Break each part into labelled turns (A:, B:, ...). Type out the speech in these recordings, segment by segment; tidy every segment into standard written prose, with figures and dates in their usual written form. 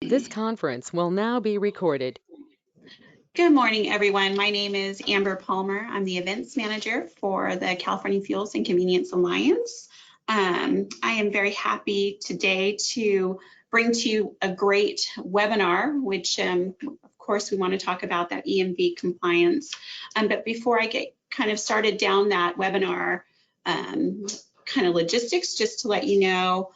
A: This conference will now be recorded.
B: Good morning, everyone. My name is Amber Palmer. I'm the events manager for the California Fuels and Convenience Alliance. I am very happy today to bring to you a great webinar, which of course we want to talk about that EMV compliance. But before I get kind of started down that webinar kind of logistics, just to let you know,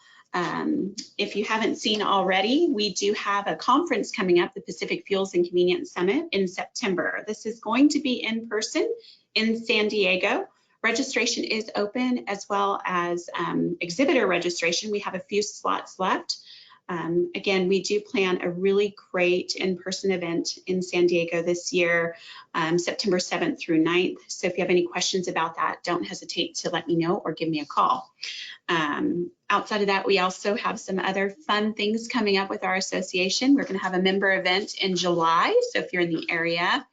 B: if you haven't seen already, we do have a conference coming up, the Pacific Fuels and Convenience Summit in September. This is going to be in person in San Diego. Registration is open, as well as exhibitor registration. We have a few slots left. Again, we do plan a really great in-person event in San Diego this year, September 7th through 9th. So if you have any questions about that, don't hesitate to let me know or give me a call. Outside of that, we also have some other fun things coming up with our association. We're going to have a member event in July. So if you're in the area,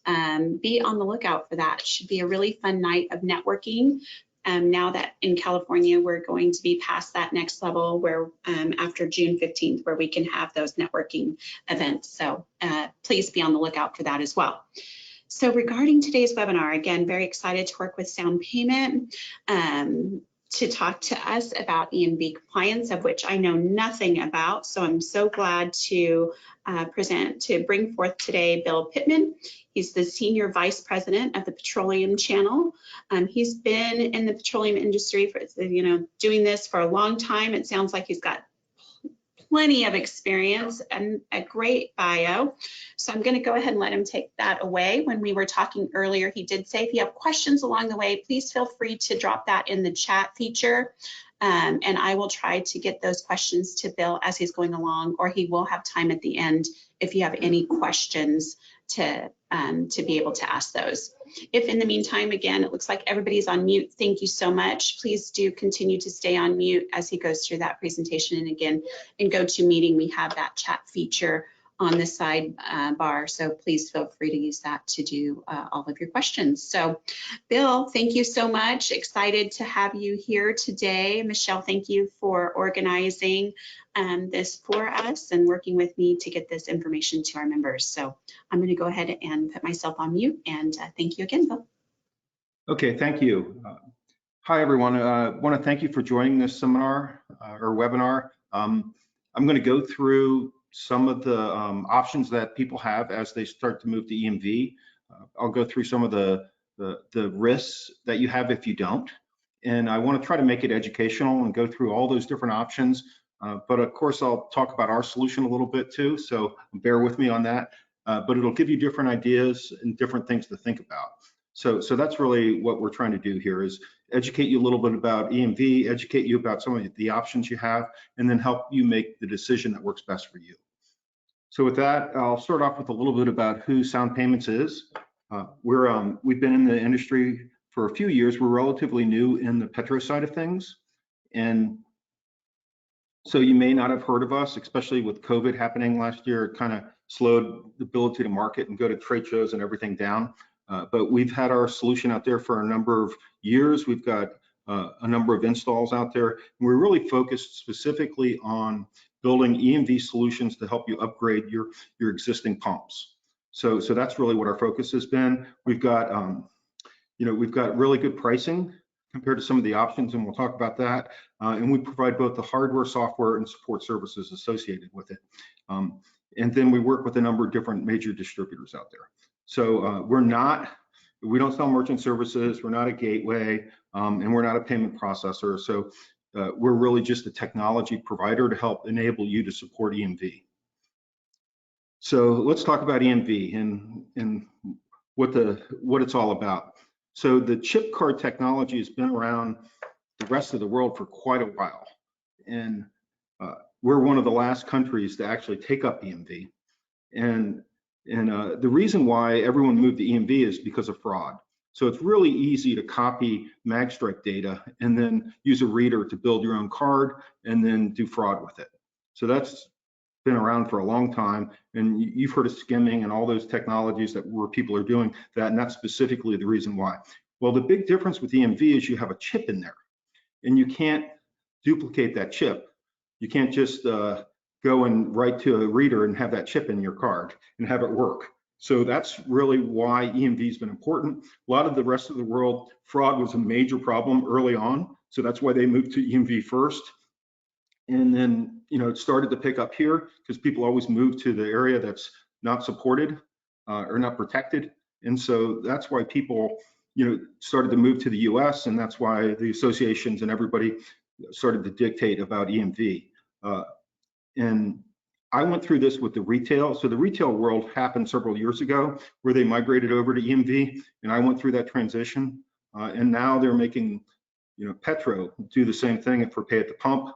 B: be on the lookout for that. It should be a really fun night of networking. Now that in California, we're going to be past that next level where after June 15th, where we can have those networking events. So please be on the lookout for that as well. So regarding today's webinar, again, very excited to work with Sound Payment to talk to us about EMV compliance, of which I know nothing about. So I'm so glad to bring forth today Bill Pittman. He's the Senior Vice President of the Petroleum Channel. He's been in the petroleum industry for, doing this for a long time. It sounds like he's got plenty of experience and a great bio. So I'm going to go ahead and let him take that away. When we were talking earlier, he did say if you have questions along the way, please feel free to drop that in the chat feature. And I will try to get those questions to Bill as he's going along, or he will have time at the end if you have any questions to be able to ask those. If in the meantime, again, it looks like everybody's on mute, thank you so much. Please do continue to stay on mute as he goes through that presentation. And again, in GoToMeeting, we have that chat feature on the side bar, so please feel free to use that to do all of your questions. So Bill, thank you so much. Excited to have you here today. Michelle, thank you for organizing this for us and working with me to get this information to our members. So I'm going to go ahead and put myself on mute, and thank you again, Bill.
C: Okay, thank you. Hi, everyone. I want to thank you for joining this seminar or webinar. I'm going to go through some of the options that people have as they start to move to EMV. I'll go through some of the risks that you have if you don't. And I want to try to make it educational and go through all those different options. But of course, I'll talk about our solution a little bit too, so bear with me on that. But it'll give you different ideas and different things to think about. So that's really what we're trying to do here, is educate you a little bit about EMV, educate you about some of the options you have, and then help you make the decision that works best for you. So with that, I'll start off with a little bit about who Sound Payments is. We've been in the industry for a few years. We're relatively new in the petro side of things. And so you may not have heard of us, especially with COVID happening last year. It kind of slowed the ability to market and go to trade shows and everything down. But we've had our solution out there for a number of years. We've got a number of installs out there. And we're really focused specifically on building EMV solutions to help you upgrade your existing pumps. So that's really what our focus has been. We've got we've got really good pricing compared to some of the options, and we'll talk about that. And we provide both the hardware, software, and support services associated with it. And then we work with a number of different major distributors out there. So we don't sell merchant services, we're not a gateway, and we're not a payment processor. So we're really just a technology provider to help enable you to support EMV. So let's talk about EMV and what it's all about. So the chip card technology has been around the rest of the world for quite a while. And we're one of the last countries to actually take up EMV. And the reason why everyone moved to EMV is because of fraud. So it's really easy to copy magstripe data and then use a reader to build your own card and then do fraud with it. So that's been around for a long time, and you've heard of skimming and all those technologies where people are doing that, and that's specifically the reason why. Well, the big difference with EMV is you have a chip in there, and you can't duplicate that chip. You can't just go and write to a reader and have that chip in your card and have it work. So that's really why EMV has been important. A lot of the rest of the world, fraud was a major problem early on. So that's why they moved to EMV first. And then, it started to pick up here because people always move to the area that's not supported or not protected. And so that's why people, started to move to the US, and that's why the associations and everybody started to dictate about EMV. And I went through this with the retail. So the retail world happened several years ago where they migrated over to EMV, and I went through that transition. And now they're making, Petro do the same thing for pay at the pump.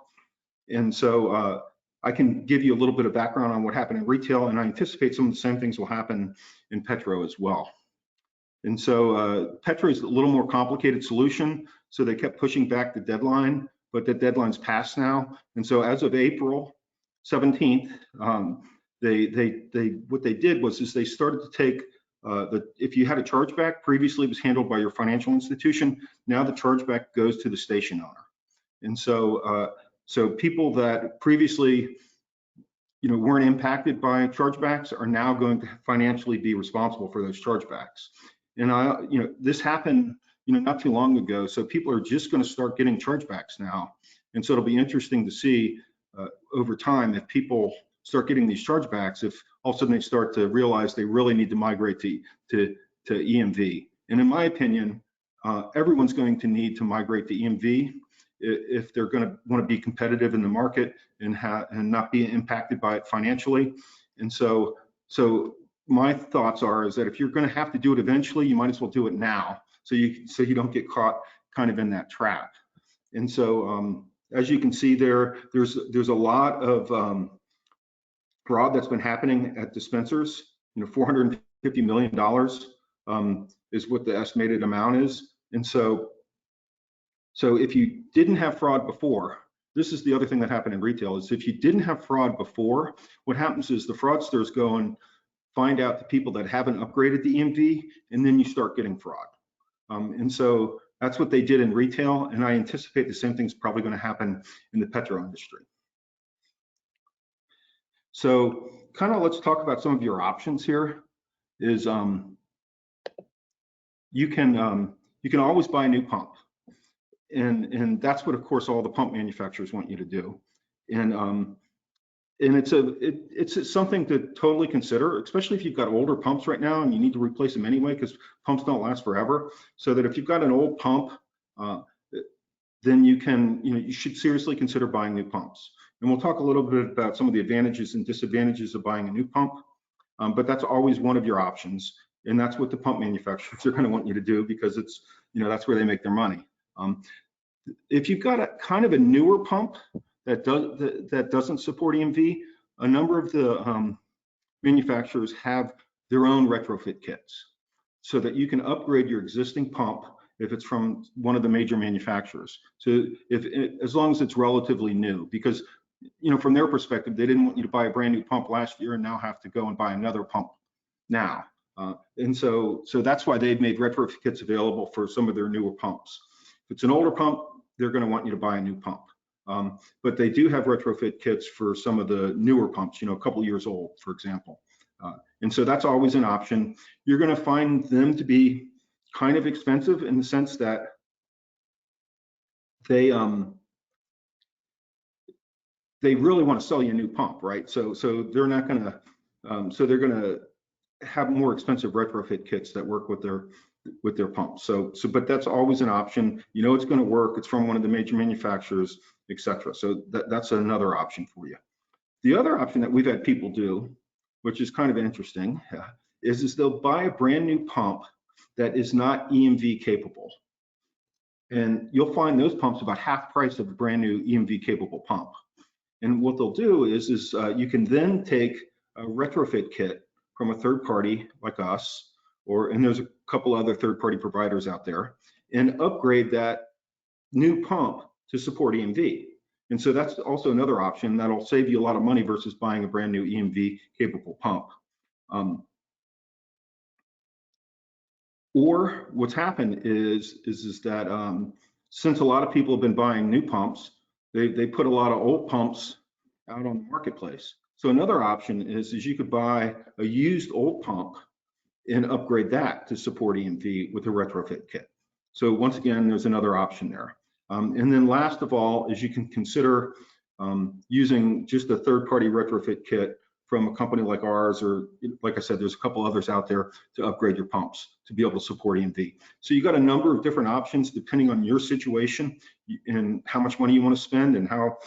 C: And so I can give you a little bit of background on what happened in retail, and I anticipate some of the same things will happen in Petro as well. And so Petro is a little more complicated solution. So they kept pushing back the deadline, but the deadline's passed now. And so as of April 17th, what they did was they started to take if you had a chargeback, previously it was handled by your financial institution. Now the chargeback goes to the station owner. And so so people that previously weren't impacted by chargebacks are now going to financially be responsible for those chargebacks. And this happened not too long ago, so people are just going to start getting chargebacks now. And so it'll be interesting to see over time if people start getting these chargebacks, if all of a sudden they start to realize they really need to migrate to EMV. And in my opinion, everyone's going to need to migrate to EMV if they're going to want to be competitive in the market and not be impacted by it financially. And so my thoughts is that if you're going to have to do it eventually, you might as well do it now, so you don't get caught kind of in that trap. And so as you can see there's a lot of fraud that's been happening at dispensers. $450 million is what the estimated amount is. And so if you didn't have fraud before, this is the other thing that happened in retail, is if you didn't have fraud before, what happens is the fraudsters go and find out the people that haven't upgraded the EMV, and then you start getting fraud. And so that's what they did in retail, and I anticipate the same thing's probably going to happen in the petro industry. So kind of let's talk about some of your options here. Is you can always buy a new pump. And that's what, of course, all the pump manufacturers want you to do. And it's something to totally consider, especially if you've got older pumps right now and you need to replace them anyway, because pumps don't last forever. So that if you've got an old pump, then you should seriously consider buying new pumps. And we'll talk a little bit about some of the advantages and disadvantages of buying a new pump, but that's always one of your options. And that's what the pump manufacturers are going to want you to do, because it's, that's where they make their money. If you've got a kind of a newer pump that doesn't support EMV, a number of the manufacturers have their own retrofit kits, so that you can upgrade your existing pump if it's from one of the major manufacturers. So as long as it's relatively new, because from their perspective, they didn't want you to buy a brand new pump last year and now have to go and buy another pump now. And so that's why they've made retrofit kits available for some of their newer pumps. If it's an older pump, they're going to want you to buy a new pump. But they do have retrofit kits for some of the newer pumps, a couple years old, for example. And so that's always an option. You're going to find them to be kind of expensive in the sense that they really want to sell you a new pump, right? So they're not going to, so they're going to have more expensive retrofit kits that work with their pumps. But that's always an option. It's going to work. It's from one of the major manufacturers, etc. So that's another option for you. The other option that we've had people do, which is kind of interesting, is they'll buy a brand new pump that is not EMV capable. And you'll find those pumps about half price of a brand new EMV capable pump. And what they'll do is you can then take a retrofit kit from a third party like us, and there's a couple other third party providers out there, and upgrade that new pump to support EMV. And so that's also another option that'll save you a lot of money versus buying a brand new EMV capable pump. Or what's happened is that since a lot of people have been buying new pumps, they put a lot of old pumps out on the marketplace. So another option is you could buy a used old pump and upgrade that to support EMV with a retrofit kit. So once again, there's another option there. And then last of all is you can consider using just a third-party retrofit kit from a company like ours, or like I said, there's a couple others out there to upgrade your pumps to be able to support EMV. So you got a number of different options depending on your situation and how much money you want to spend and how,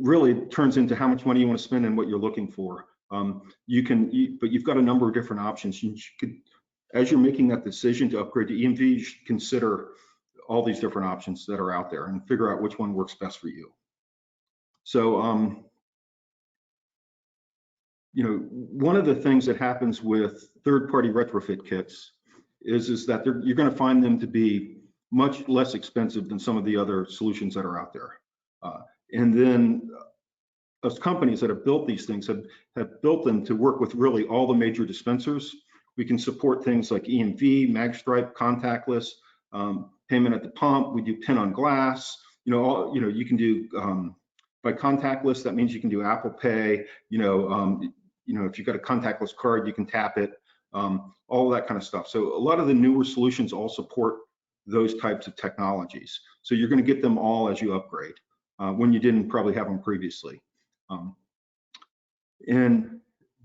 C: really turns into how much money you want to spend and what you're looking for. But you've got a number of different options. You could, as you're making that decision to upgrade to EMV, you should consider all these different options that are out there and figure out which one works best for you. So, one of the things that happens with third-party retrofit kits is that you're going to find them to be much less expensive than some of the other solutions that are out there. And then us companies that have built these things have built them to work with really all the major dispensers. We can support things like EMV, magstripe, contactless, payment at the pump. We do pin on glass. You can do by contactless. That means you can do Apple Pay. If you've got a contactless card, you can tap it. All that kind of stuff. So a lot of the newer solutions all support those types of technologies. So you're going to get them all as you upgrade when you didn't probably have them previously. And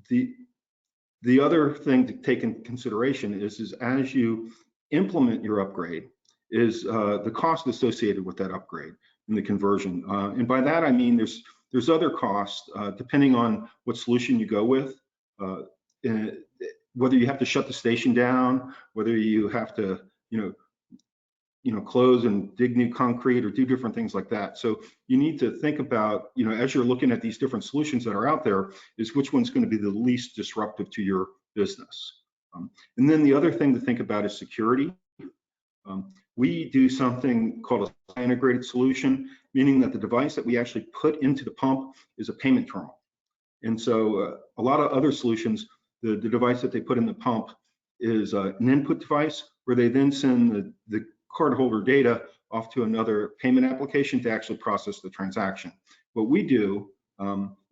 C: the other thing to take into consideration is as you implement your upgrade is the cost associated with that upgrade and the conversion. And by that, I mean there's other costs depending on what solution you go with, whether you have to shut the station down, whether you have to, close and dig new concrete or do different things like that. So you need to think about, as you're looking at these different solutions that are out there, is which one's going to be the least disruptive to your business. And then the other thing to think about is security. We do something called a integrated solution, meaning that the device that we actually put into the pump is a payment terminal. And so a lot of other solutions, the device that they put in the pump is an input device where they then send the cardholder data off to another payment application to actually process the transaction. What we do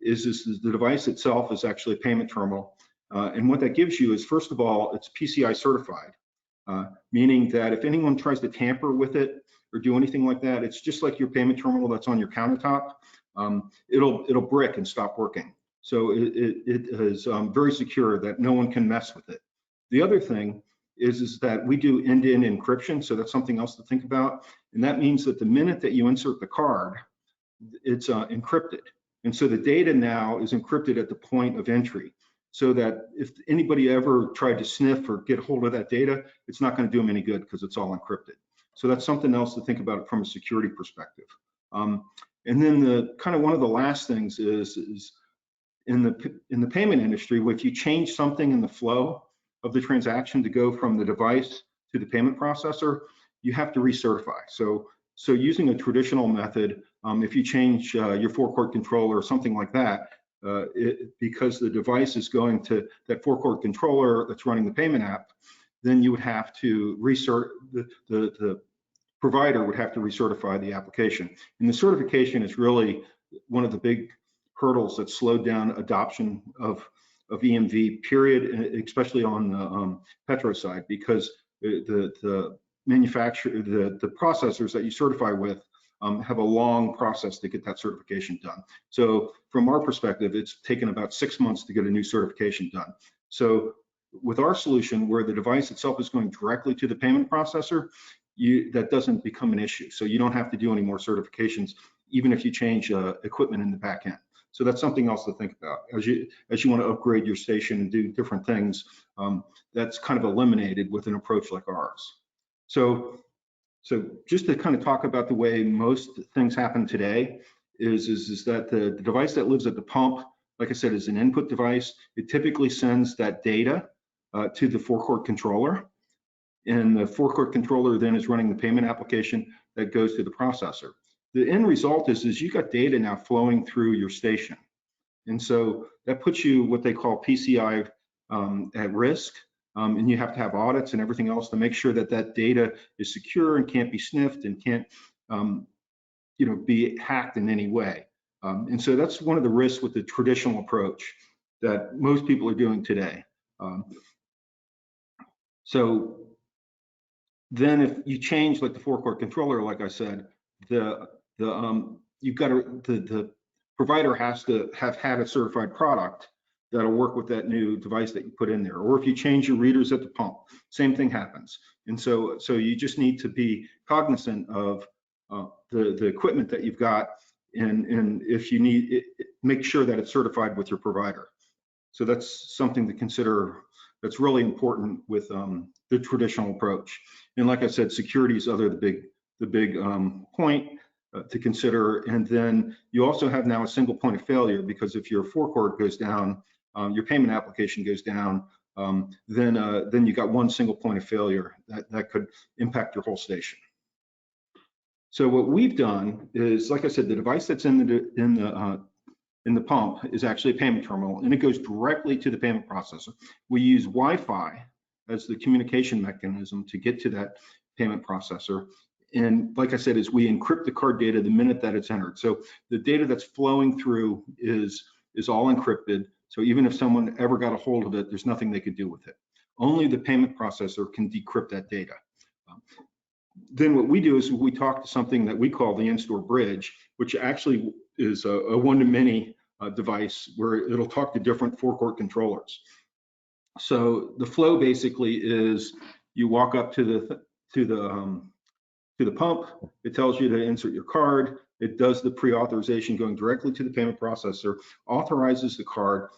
C: is the device itself is actually a payment terminal. And what that gives you is, first of all, it's PCI certified, meaning that if anyone tries to tamper with it or do anything like that, it's just like your payment terminal that's on your countertop. It'll brick and stop working. So it is very secure that no one can mess with it. The other thing is that we do end-to-end encryption, so that's something else to think about. And that means that the minute that you insert the card, it's encrypted. And so the data now is encrypted at the point of entry, so that if anybody ever tried to sniff or get a hold of that data, it's not going to do them any good because it's all encrypted. So that's something else to think about from a security perspective. And then the kind of one of the last things is in the payment industry, if you change something in the flow of the transaction to go from the device to the payment processor, you have to recertify. So using a traditional method, if you change your forecourt controller or something like that, because the device is going to that forecourt controller that's running the payment app, then you would have to the provider would have to recertify the application. And the certification is really one of the big hurdles that slowed down adoption of EMV, period, especially on the Petro side, because the manufacturer, the processors that you certify with have a long process to get that certification done. So from our perspective, it's taken about 6 months to get a new certification done. So with our solution, where the device itself is going directly to the payment processor, that doesn't become an issue. So you don't have to do any more certifications, even if you change equipment in the back end. So that's something else to think about as you want to upgrade your station and do different things. That's kind of eliminated with an approach like ours. So just to kind of talk about the way most things happen today is that the device that lives at the pump, like I said, is an input device. It typically sends that data to the forecourt controller, and the forecourt controller then is running the payment application that goes to the processor. The end result is you got data now flowing through your station. And so that puts you what they call PCI at risk. And you have to have audits and everything else to make sure that that data is secure and can't be sniffed and can't, be hacked in any way. And so that's one of the risks with the traditional approach that most people are doing today. So then if you change like the forecourt controller, like I said, the provider has to have had a certified product that'll work with that new device that you put in there. Or if you change your readers at the pump, same thing happens. And so you just need to be cognizant of the equipment that you've got, and if you need it, make sure that it's certified with your provider. So that's something to consider. That's really important with the traditional approach. And like I said, security is the big point to consider. And then you also have now a single point of failure, because if your forecourt goes down, your payment application goes down, then you got one single point of failure that could impact your whole station. So what we've done is, like I said, the device that's in the pump is actually a payment terminal, and it goes directly to the payment processor. We use Wi-Fi as the communication mechanism to get to that payment processor. And like I said, is we encrypt the card data the minute that it's entered. So the data that's flowing through is all encrypted. So even if someone ever got a hold of it, there's nothing they could do with it. Only the payment processor can decrypt that data. Then what we do is we talk to something that we call the in-store bridge, which actually is a one-to-many device where it'll talk to different forecourt controllers. So the flow basically is you walk up to the pump, it tells you to insert your card, it does the pre-authorization going directly to the payment processor, authorizes the card,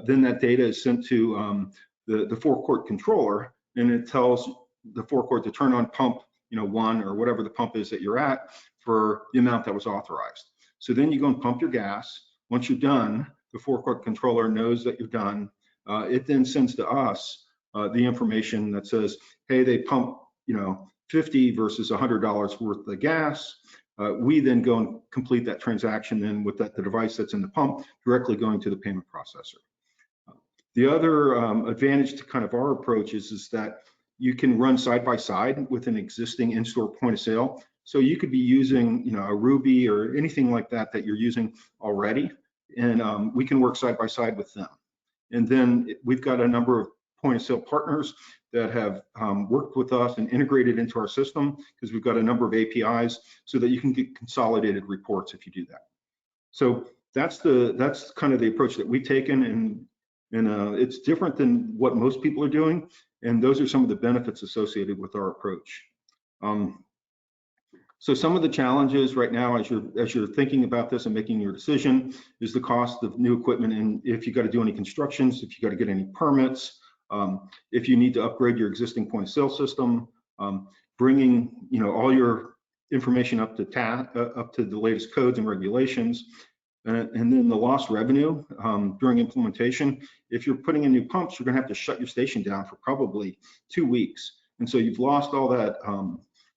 C: then that data is sent to the forecourt controller, and it tells the forecourt to turn on pump 1 or whatever the pump is that you're at for the amount that was authorized. So then you go and pump your gas. Once you're done, the forecourt controller knows that you're done. It then sends to us the information that says, hey, they pump $50 versus $100 worth of gas. We then go and complete that transaction then with the device that's in the pump directly going to the payment processor. The other advantage to kind of our approach is that you can run side by side with an existing in-store point of sale. So you could be using a Ruby or anything like that you're using already, and we can work side by side with them. And then we've got a number of point of sale partners that have worked with us and integrated into our system, because we've got a number of APIs so that you can get consolidated reports if you do that. So that's kind of the approach that we've taken, and it's different than what most people are doing. And those are some of the benefits associated with our approach. So some of the challenges right now, as you're thinking about this and making your decision, is the cost of new equipment, and if you got to do any constructions, if you got to get any permits, if you need to upgrade your existing point of sale system, bringing all your information up to the latest codes and regulations, and then the lost revenue during implementation. If you're putting in new pumps, you're going to have to shut your station down for probably 2 weeks, and so you've lost all that.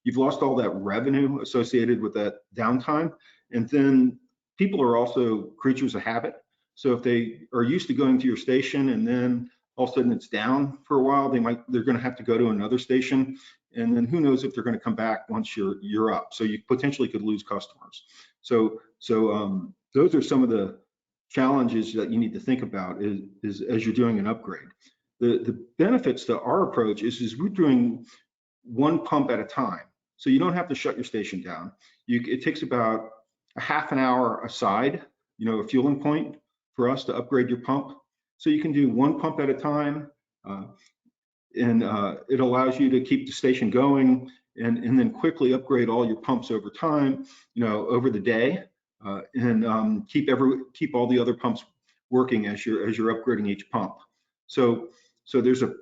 C: You've lost all that revenue associated with that downtime. And then people are also creatures of habit. So if they are used to going to your station and then all of a sudden it's down for a while, they're going to have to go to another station. And then who knows if they're going to come back once you're up. So you potentially could lose customers. So those are some of the challenges that you need to think about is as you're doing an upgrade. The benefits to our approach is we're doing one pump at a time. So you don't have to shut your station down. It takes about a half an hour aside, a fueling point for us to upgrade your pump. So you can do one pump at a time, and it allows you to keep the station going and then quickly upgrade all your pumps over time, over the day, and keep all the other pumps working as you're upgrading each pump. So there's a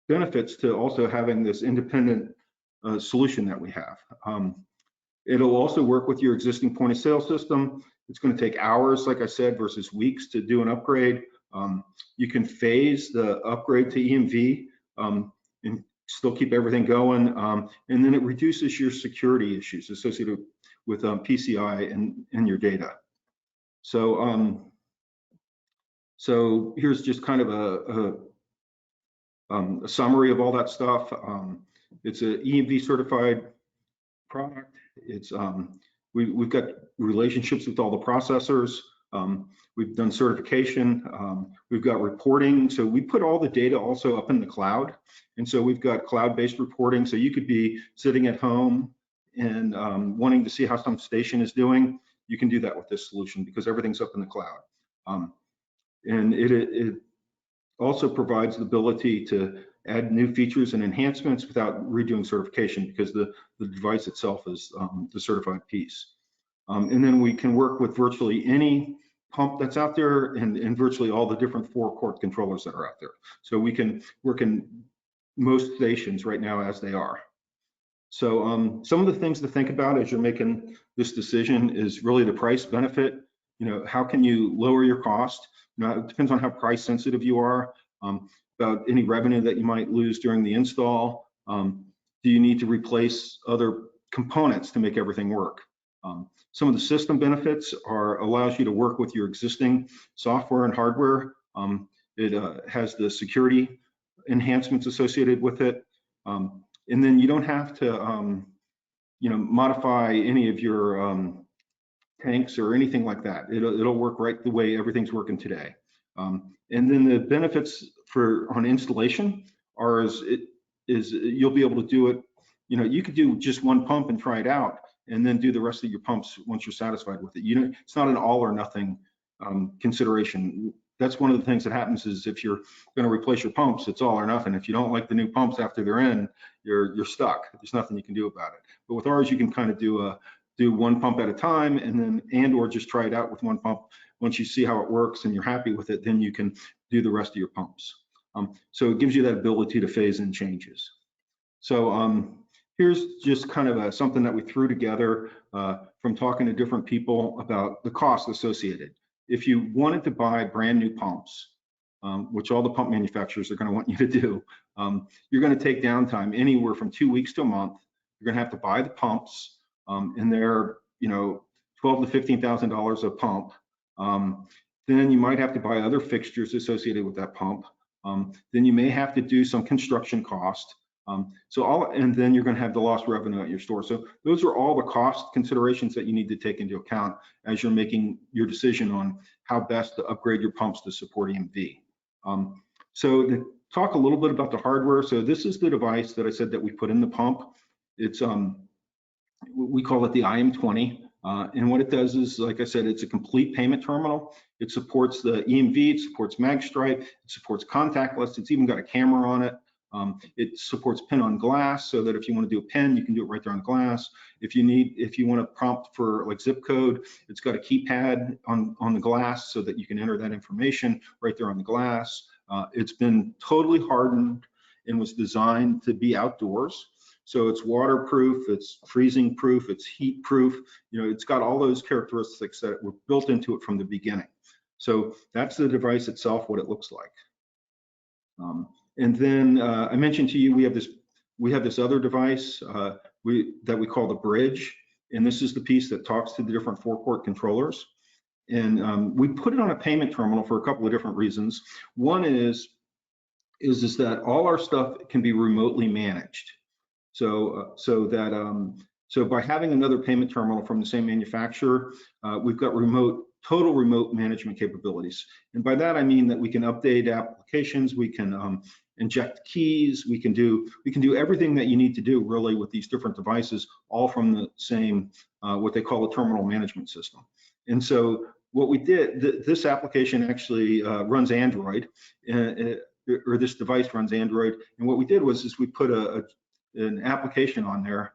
C: benefits to also having this independent solution that we have. It'll also work with your existing point of sale system. It's going to take hours, like I said, versus weeks to do an upgrade. You can phase the upgrade to EMV and still keep everything going. And then it reduces your security issues associated with PCI and your data. So here's just kind of a summary of all that stuff. It's an EMV certified product. It's We've got relationships with all the processors. We've done certification. We've got reporting. So we put all the data also up in the cloud. And so we've got cloud-based reporting. So you could be sitting at home and wanting to see how some station is doing. You can do that with this solution because everything's up in the cloud. And it also provides the ability to add new features and enhancements without redoing certification because the device itself is the certified piece. And then we can work with virtually any pump that's out there and virtually all the different forecourt controllers that are out there. So we can work in most stations right now as they are. So some of the things to think about as you're making this decision is really the price benefit. You know, how can you lower your cost? You know, it depends on how price sensitive you are, about any revenue that you might lose during the install. Do you need to replace other components to make everything work? Some of the system benefits allows you to work with your existing software and hardware. It has the security enhancements associated with it. And then you don't have to, you know, modify any of your tanks or anything like that. It'll work right the way everything's working today. And then the benefits on installation is you'll be able to do it. You know, you could do just one pump and try it out, and then do the rest of your pumps once you're satisfied with it. You know, it's not an all or nothing consideration. That's one of the things that happens is if you're going to replace your pumps, it's all or nothing. If you don't like the new pumps after they're in, you're stuck. There's nothing you can do about it. But with ours, you can kind of do one pump at a time, or just try it out with one pump. Once you see how it works and you're happy with it, then you can do the rest of your pumps. So it gives you that ability to phase in changes. So here's just kind of something that we threw together from talking to different people about the cost associated. If you wanted to buy brand new pumps, which all the pump manufacturers are going to want you to do, you're going to take downtime anywhere from 2 weeks to a month. You're going to have to buy the pumps, and they're, you know, $12,000 to $15,000 a pump. Then you might have to buy other fixtures associated with that pump. Then you may have to do some construction cost. And then you're going to have the lost revenue at your store. So those are all the cost considerations that you need to take into account as you're making your decision on how best to upgrade your pumps to support EMV. So to talk a little bit about the hardware. So this is the device that I said that we put in the pump. It's we call it the IM20. And what it does is, like I said, it's a complete payment terminal. It supports the EMV, it supports MagStripe, it supports contactless. It's even got a camera on it. It supports pin on glass, so that if you want to do a pin, you can do it right there on glass. If you want to prompt for like zip code, it's got a keypad on the glass so that you can enter that information right there on the glass. It's been totally hardened and was designed to be outdoors. So it's waterproof, it's freezing proof, it's heat proof. You know, it's got all those characteristics that were built into it from the beginning. So that's the device itself, what it looks like. And then I mentioned to you, we have this other device that we call the bridge, and this is the piece that talks to the different forecourt controllers. And we put it on a payment terminal for a couple of different reasons. One is that all our stuff can be remotely managed. So by having another payment terminal from the same manufacturer, we've got total remote management capabilities. And by that I mean that we can update applications, we can inject keys, we can do everything that you need to do really with these different devices, all from the same what they call a terminal management system. And so what we did, this application actually runs Android, or this device runs Android. And what we did was we put an application on there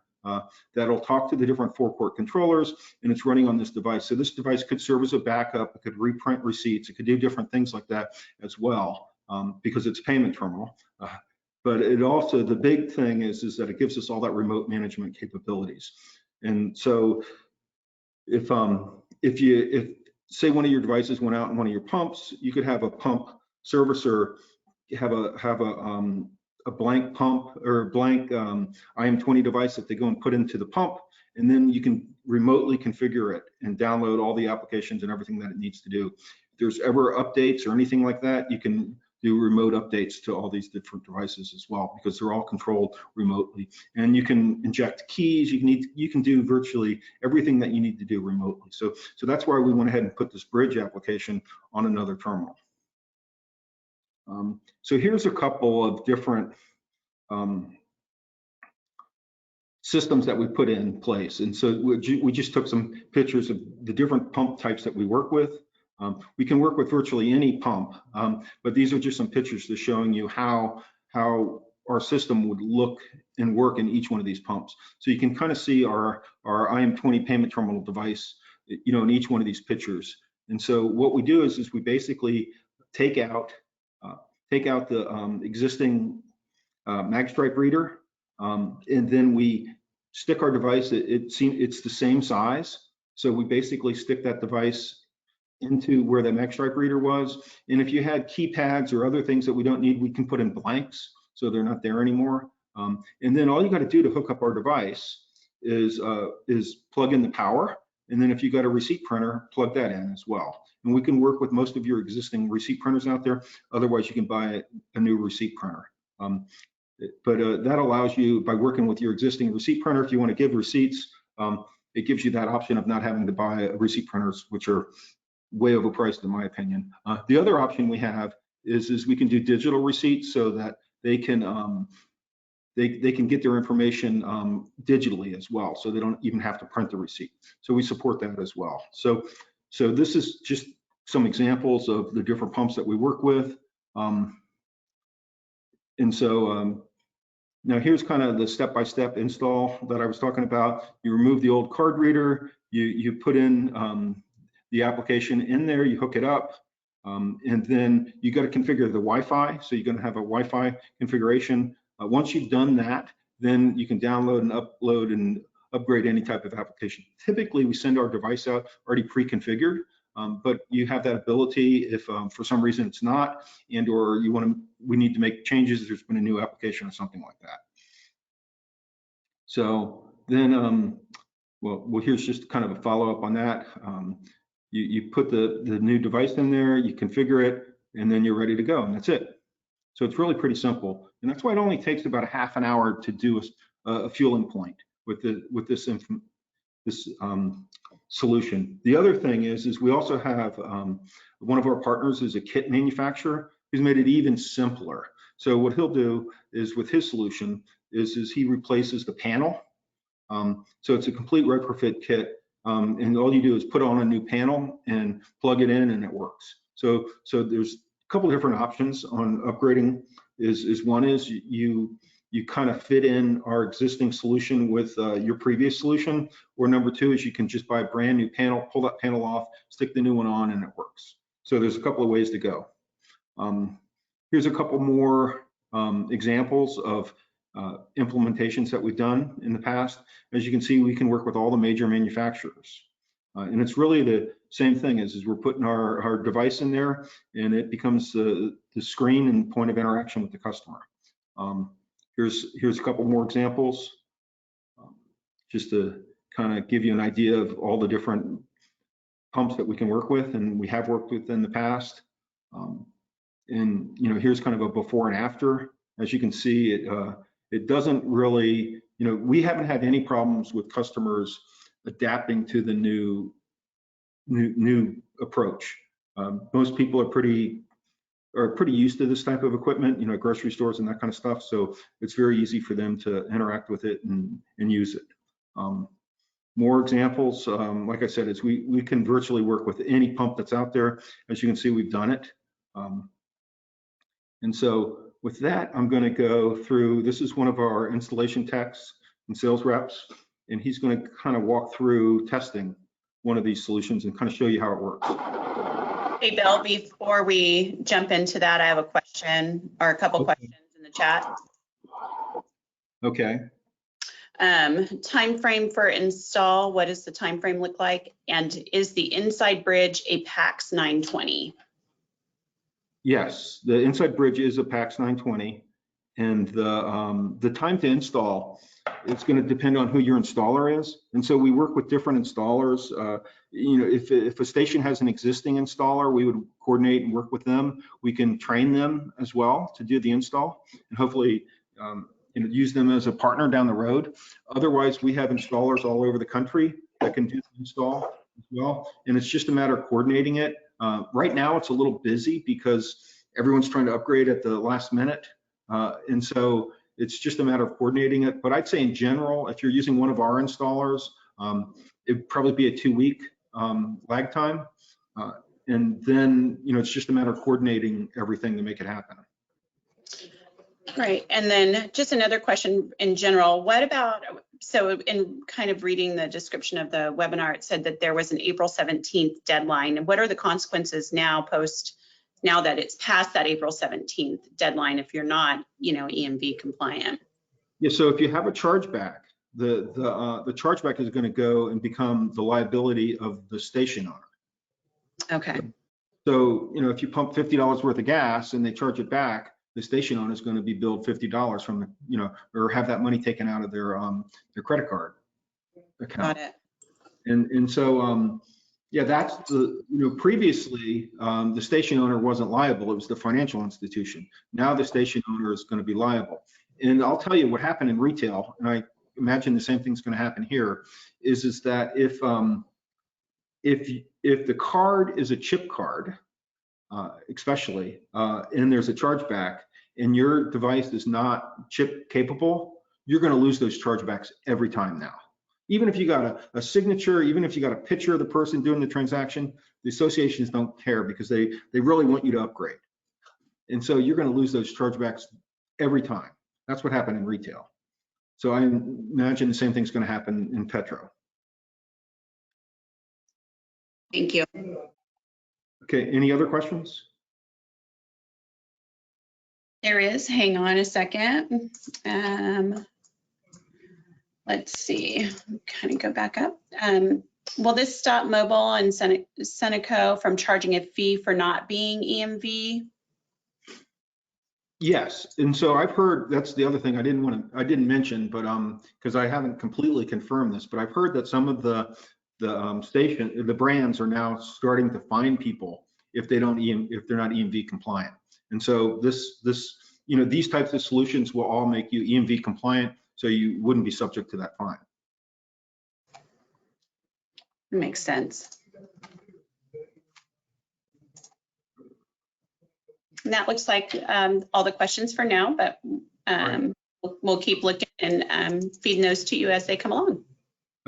C: that'll talk to the different forecourt controllers, and it's running on this device. So this device could serve as a backup, it could reprint receipts, it could do different things like that as well, because it's a payment terminal. But it also, the big thing is that it gives us all that remote management capabilities. And so if say one of your devices went out in one of your pumps, you could have a pump servicer have a blank pump or blank IM20 device that they go and put into the pump, and then you can remotely configure it and download all the applications and everything that it needs to do. If there's ever updates or anything like that, you can do remote updates to all these different devices as well, because they're all controlled remotely. And you can inject keys, you can do virtually everything that you need to do remotely. So that's why we went ahead and put this bridge application on another terminal. So here's a couple of different systems that we put in place. And so we just took some pictures of the different pump types that we work with. We can work with virtually any pump, but these are just some pictures to showing you how our system would look and work in each one of these pumps. So you can kind of see our IM20 payment terminal device, in each one of these pictures. And so what we do is we basically take out the existing magstripe reader, and then we stick our device. It's the same size, so we basically stick that device into where the magstripe reader was. And if you had keypads or other things that we don't need, we can put in blanks so they're not there anymore. And then all you got to do to hook up our device is plug in the power. And then if you got a receipt printer, plug that in as well. And we can work with most of your existing receipt printers out there. Otherwise, you can buy a new receipt printer. But that allows you, by working with your existing receipt printer, if you want to give receipts, it gives you that option of not having to buy receipt printers, which are way overpriced in my opinion. The other option we have is we can do digital receipts so that they can get their information digitally as well, so they don't even have to print the receipt. So we support that as well. So this is just some examples of the different pumps that we work with. And so now here's kind of the step-by-step install that I was talking about. You remove the old card reader, you put in the application in there, you hook it up, and then you got to configure the Wi-Fi. So you're going to have a Wi-Fi configuration. Once you've done that, then you can download and upload and upgrade any type of application. Typically, we send our device out already pre-configured, but you have that ability if for some reason it's not, and/or we need to make changes. There's been a new application or something like that. So then, well, here's just kind of a follow-up on that. You put the new device in there, you configure it, and then you're ready to go, and that's it. So it's really pretty simple, and that's why it only takes about a half an hour to do a fueling point with this solution. The other thing is we also have one of our partners is a kit manufacturer who's made it even simpler. So what he'll do is with his solution is he replaces the panel. So it's a complete retrofit kit. And all you do is put on a new panel and plug it in and it works. So there's a couple of different options on upgrading. One is you kind of fit in our existing solution with your previous solution, or number two is you can just buy a brand new panel, pull that panel off, stick the new one on, and it works. So there's a couple of ways to go. Here's a couple more examples of implementations that we've done in the past. As you can see, we can work with all the major manufacturers. And it's really the same thing as we're putting our device in there, and it becomes the screen and point of interaction with the customer. Here's a couple more examples, just to kind of give you an idea of all the different pumps that we can work with and we have worked with in the past. And here's kind of a before and after. As you can see, it doesn't really, we haven't had any problems with customers adapting to the new approach. Most people are pretty used to this type of equipment, grocery stores and that kind of stuff. So it's very easy for them to interact with it and use it. More examples, like I said, is we can virtually work with any pump that's out there. As you can see, we've done it. And so with that, I'm going to go through, this is one of our installation techs and sales reps, and he's going to kind of walk through testing one of these solutions and kind of show you how it works.
B: Hey, Bill, before we jump into that, I have a question or a couple questions in the chat.
C: Okay.
B: Time frame for install, what does the time frame look like? And is the inside bridge a PAX 920?
C: Yes, the inside bridge is a PAX 920, and the time to install it's going to depend on who your installer is. And so we work with different installers. You know, if a station has an existing installer, we would coordinate and work with them. We can train them as well to do the install, and hopefully you know, use them as a partner down the road. Otherwise, we have installers all over the country that can do the install as well. And it's just a matter of coordinating it. Right now, it's a little busy because everyone's trying to upgrade at the last minute. And so it's just a matter of coordinating it. But I'd say in general, if you're using one of our installers, it'd probably be a 2-week lag time. And then, you know, it's just a matter of coordinating everything to make it happen.
B: Right. And then just another question in general, what about, so in kind of reading the description of the webinar, it said that there was an April 17th deadline. And what are the consequences now now that it's past that April 17th deadline if you're not, you know, EMV compliant?
C: Yeah, so if you have a chargeback, the chargeback is going to go and become the liability of the station owner.
B: Okay.
C: So, you know, if you pump $50 worth of gas and they charge it back, the station owner is going to be billed $50 from the, you know, or have that money taken out of their credit card account.
B: Got it.
C: And so, yeah, that's the, you know, previously the station owner wasn't liable. It was the financial institution. Now the station owner is going to be liable. And I'll tell you what happened in retail, and I imagine the same thing's going to happen here, is that if the card is a chip card, especially, and there's a chargeback, and your device is not chip capable, you're going to lose those chargebacks every time now. Even if you got a signature, even if you got a picture of the person doing the transaction, the associations don't care because they really want you to upgrade. And so you're going to lose those chargebacks every time. That's what happened in retail. So I imagine the same thing's going to happen in Petro.
B: Thank you.
C: Okay, any other questions?
B: There is, hang on a second. Let's see, kind of go back up. Will this stop Mobile and Seneco from charging a fee for not being EMV?
C: Yes, and so I've heard, that's the other thing I didn't mention, but because I haven't completely confirmed this, but I've heard that some of the brands are now starting to fine people if they're not EMV compliant. And so this, you know, these types of solutions will all make you EMV compliant, so you wouldn't be subject to that fine.
B: Makes sense. And that looks like all the questions for now, but we'll keep looking and feeding those to you as they come along.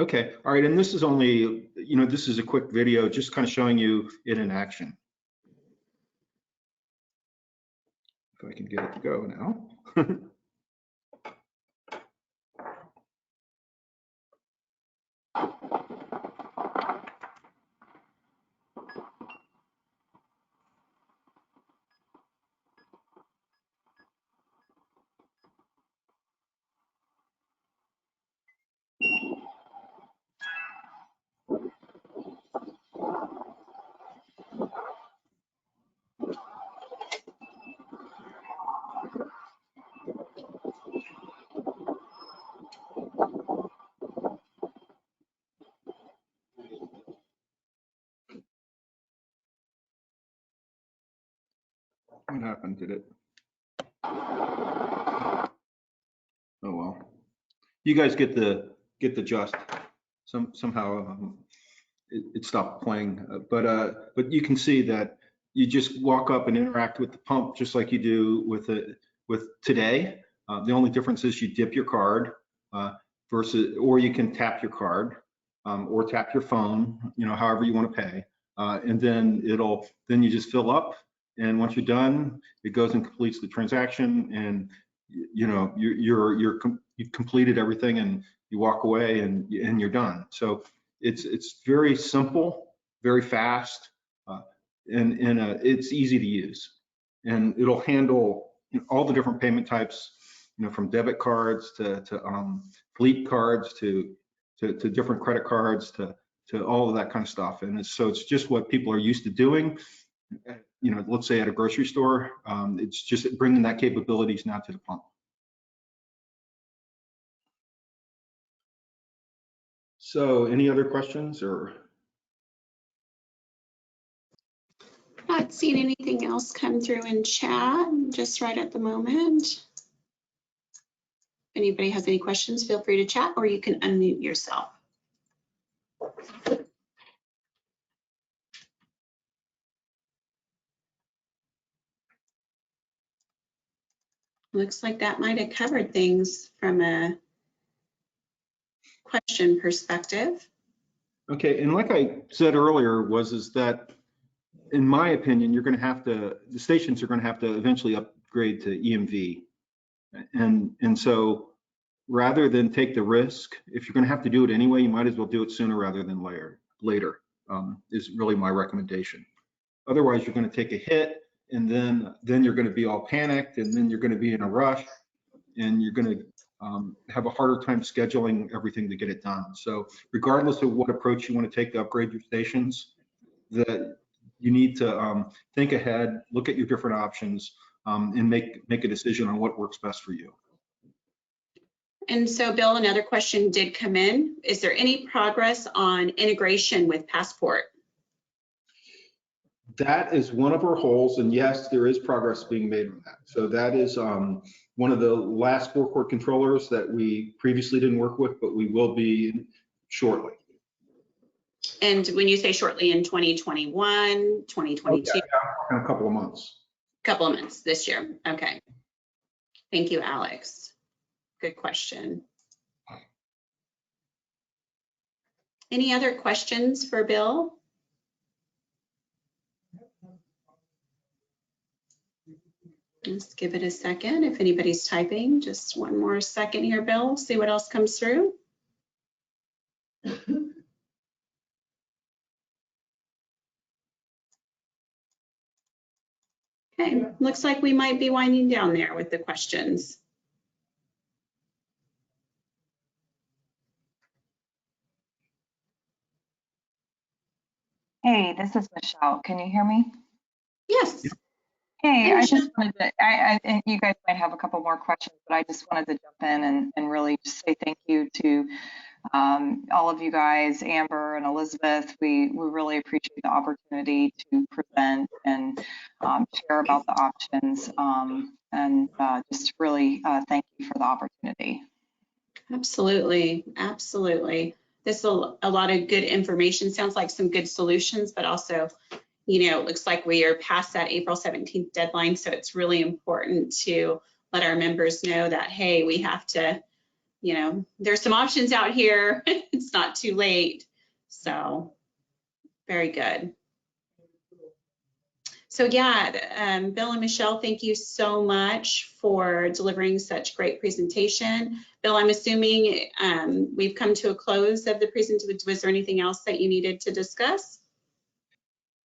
C: Okay, all right, and this is only, you know, this is a quick video just kind of showing you it in action. If I can get it to go now. What happened? Did it? Oh well. You guys get the gist. Somehow it stopped playing, but you can see that you just walk up and interact with the pump just like you do with today. The only difference is you dip your card or you can tap your card or tap your phone, you know, however you want to pay, and then you just fill up. And once you're done, it goes and completes the transaction, and you know you've completed everything, and you walk away, and you're done. So it's very simple, very fast, and it's easy to use, and it'll handle all the different payment types, you know, from debit cards to fleet cards to different credit cards to all of that kind of stuff. And so it's just what people are used to doing. You know, let's say at a grocery store, it's just bringing that capabilities now to the pump. So any other questions or?
B: Not seeing anything else come through in chat just right at the moment. If anybody has any questions, feel free to chat or you can unmute yourself. Looks like that might have covered things from a question perspective.
C: Okay, and like I said earlier, is that, in my opinion, you're going to have to, the stations are going to have to eventually upgrade to EMV. And so rather than take the risk, if you're going to have to do it anyway, you might as well do it sooner rather than later, is really my recommendation. Otherwise, you're going to take a hit, and then you're going to be all panicked, and then you're going to be in a rush, and you're going to have a harder time scheduling everything to get it done. So regardless of what approach you want to take to upgrade your stations, that you need to think ahead, look at your different options, and make a decision on what works best for you.
B: And so, Bill, another question did come in. Is there any progress on integration with Passport?
C: That is one of our holes, and yes, there is progress being made on that. So that is one of the last forecourt controllers that we previously didn't work with, but we will be shortly.
B: And when you say shortly, in 2021, 2022?
C: Oh, yeah, in a couple of months.
B: Couple of months this year. Okay. Thank you, Alex. Good question. Any other questions for Bill? Let's give it a second. If anybody's typing, just one more second here, Bill. See what else comes through. Okay, looks like we might be winding down there with the questions.
D: Hey, this is Michelle. Can you hear me?
B: Yes.
D: Hey, I just wanted to, you guys might have a couple more questions, but I just wanted to jump in and really just say thank you to all of you guys, Amber and Elizabeth. We really appreciate the opportunity to present and share about the options, and just really thank you for the opportunity.
B: Absolutely, absolutely. This is a lot of good information. Sounds like some good solutions, but also, you know, it looks like we are past that April 17th deadline. So it's really important to let our members know that, hey, we have to, you know, there's some options out here. It's not too late. So very good. So yeah, Bill and Michelle, thank you so much for delivering such great presentation. Bill, I'm assuming we've come to a close of the presentation. Was there anything else that you needed to discuss?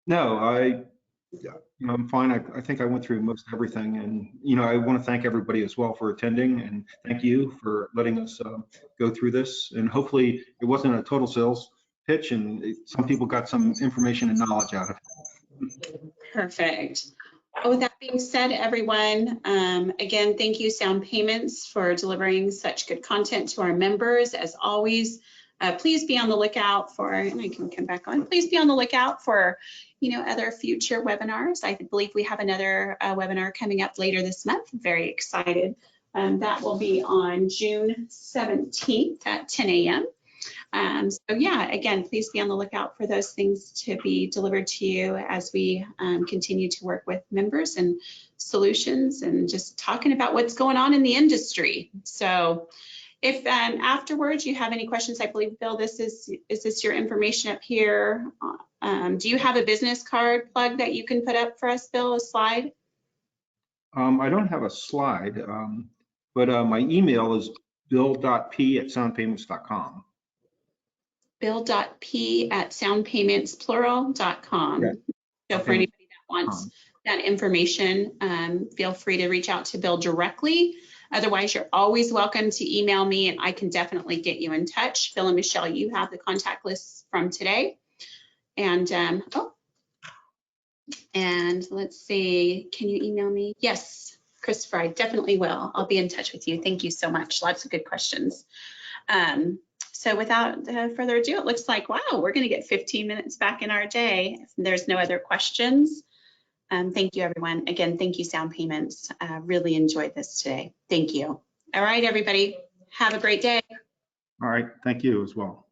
C: No, I'm fine. I think I went through most everything, and you know, I want to thank everybody as well for attending, and thank you for letting us go through this. And hopefully, it wasn't a total sales pitch, and some people got some information and knowledge out of it.
B: Perfect. Oh, with that being said, everyone, again, thank you, Sound Payments, for delivering such good content to our members. As always, please be on the lookout for, and I can come back on, please be on the lookout for, you know, other future webinars. I believe we have another webinar coming up later this month. Very excited. That will be on June 17th at 10 a.m. So yeah, again, please be on the lookout for those things to be delivered to you as we continue to work with members and solutions and just talking about what's going on in the industry. So if afterwards you have any questions, I believe, Bill, is this your information up here? Do you have a business card plug that you can put up for us, Bill, a slide?
C: I don't have a slide, but my email is bill.p@soundpayments.com.
B: bill.p@soundpayments.com.
C: Yeah.
B: So for anybody that wants that information, feel free to reach out to Bill directly. Otherwise, you're always welcome to email me and I can definitely get you in touch. Bill and Michelle, you have the contact lists from today. And and let's see, can you email me? Yes, Christopher, I definitely will. I'll be in touch with you. Thank you so much. Lots of good questions. So without further ado, it looks like, wow, we're going to get 15 minutes back in our day. If there's no other questions, thank you, everyone. Again, thank you, Sound Payments. Really enjoyed this today. Thank you. All right, everybody, have a great day.
C: All right, thank you as well.